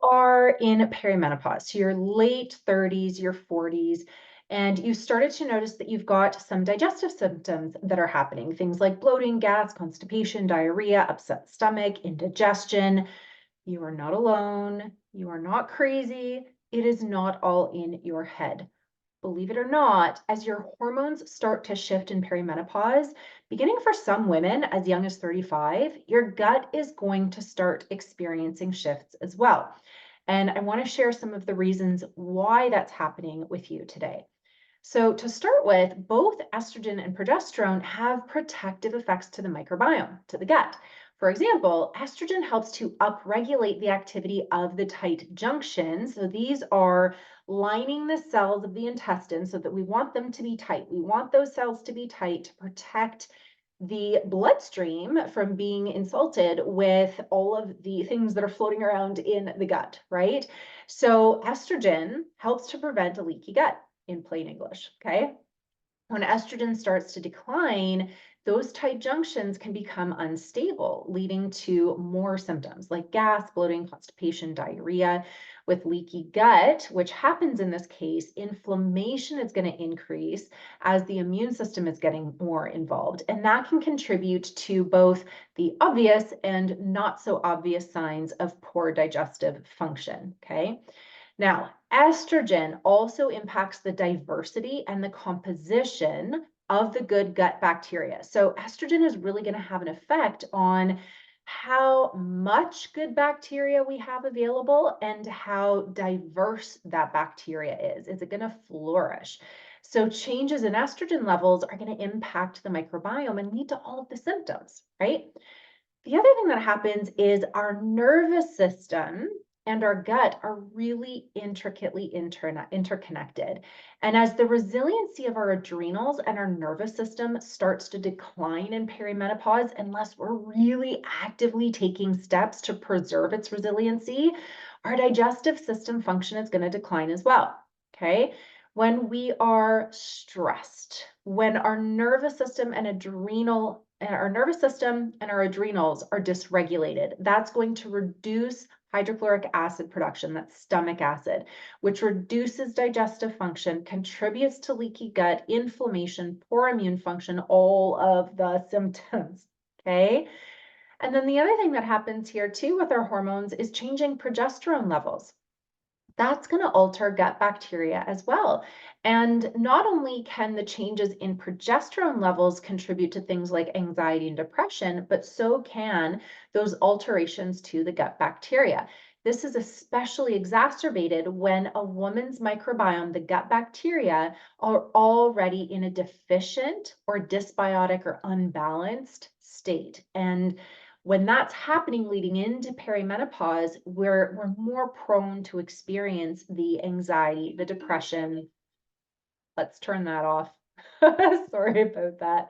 are in perimenopause, so your late 30s, your 40s, and you started to notice that you've got some digestive symptoms that are happening, things like bloating, gas, constipation, diarrhea, upset stomach, indigestion. You are not alone. You are not crazy. It is not all in your head. Believe it or not, as your hormones start to shift in perimenopause, beginning for some women as young as 35, your gut is going to start experiencing shifts as well. And I want to share some of the reasons why that's happening with you today. So, to start with, both estrogen and progesterone have protective effects to the microbiome, to the gut. For example, estrogen helps to upregulate the activity of the tight junctions. So, these are lining the cells of the intestine so that we want them to be tight. We want those cells to be tight to protect the bloodstream from being insulted with all of the things that are floating around in the gut, right? So, estrogen helps to prevent a leaky gut in plain English, okay? When estrogen starts to decline, those tight junctions can become unstable, leading to more symptoms like gas, bloating, constipation, diarrhea. With leaky gut, which happens in this case, inflammation is going to increase as the immune system is getting more involved. And that can contribute to both the obvious and not so obvious signs of poor digestive function, okay? Now, estrogen also impacts the diversity and the composition of the good gut bacteria. So, estrogen is really going to have an effect on how much good bacteria we have available and how diverse that bacteria is. Is it going to flourish? So, changes in estrogen levels are going to impact the microbiome and lead to all of the symptoms, right? The other thing that happens is our nervous system and our gut are really intricately interconnected. And as the resiliency of our adrenals and our nervous system starts to decline in perimenopause, unless we're really actively taking steps to preserve its resiliency, our digestive system function is going to decline as well. Okay. When we are stressed, when our nervous system and our nervous system and our adrenals are dysregulated, that's going to reduce hydrochloric acid production, that's stomach acid, which reduces digestive function, contributes to leaky gut, inflammation, poor immune function, all of the symptoms. Okay. And then the other thing that happens here too with our hormones is changing progesterone levels. That's going to alter gut bacteria as well. And not only can the changes in progesterone levels contribute to things like anxiety and depression, but so can those alterations to the gut bacteria. This is especially exacerbated when a woman's microbiome, the gut bacteria, are already in a deficient or dysbiotic or unbalanced state. And when that's happening leading into perimenopause, we're more prone to experience the anxiety, the depression. Let's turn that off. Sorry about that.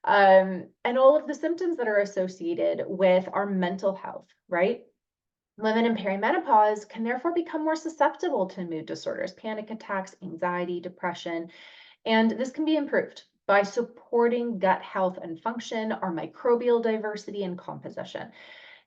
And all of the symptoms that are associated with our mental health, right? Women in perimenopause can therefore become more susceptible to mood disorders, panic attacks, anxiety, depression, and this can be improved by supporting gut health and function, our microbial diversity and composition.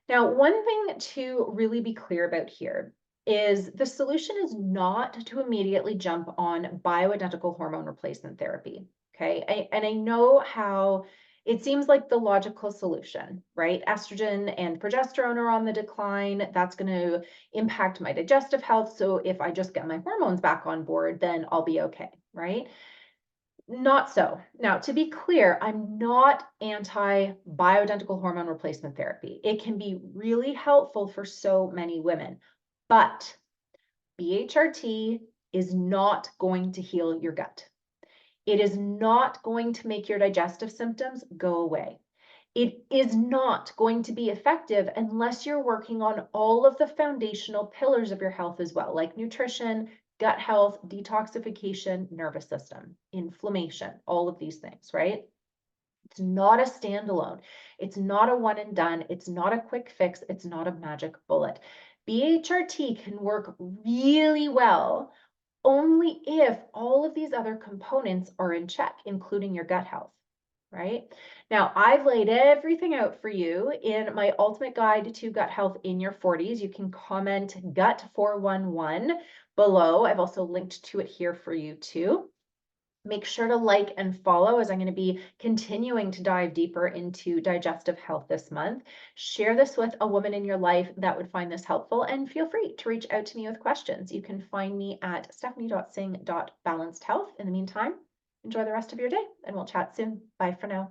Now, one thing to really be clear about here is the solution is not to immediately jump on bioidentical hormone replacement therapy. Okay. And I know how it seems like the logical solution, right? Estrogen and progesterone are on the decline. That's going to impact my digestive health. So if I just get my hormones back on board, then I'll be okay, right? Not so. Now, to be clear, I'm not anti-bioidentical hormone replacement therapy. It can be really helpful for so many women, but BHRT is not going to heal your gut. It is not going to make your digestive symptoms go away. It is not going to be effective unless you're working on all of the foundational pillars of your health as well, like nutrition, gut health, detoxification, nervous system, inflammation, all of these things, right? It's not a standalone. It's not a one and done. It's not a quick fix. It's not a magic bullet. BHRT can work really well only if all of these other components are in check, including your gut health, right? Now, I've laid everything out for you in my ultimate guide to gut health in your 40s. You can comment gut 411 below. I've also linked to it here for you too. Make sure to like and follow as I'm going to be continuing to dive deeper into digestive health this month. Share this with a woman in your life that would find this helpful, and feel free to reach out to me with questions. You can find me at stephanie.sing.balancedhealth. In the meantime, enjoy the rest of your day, and we'll chat soon. Bye for now.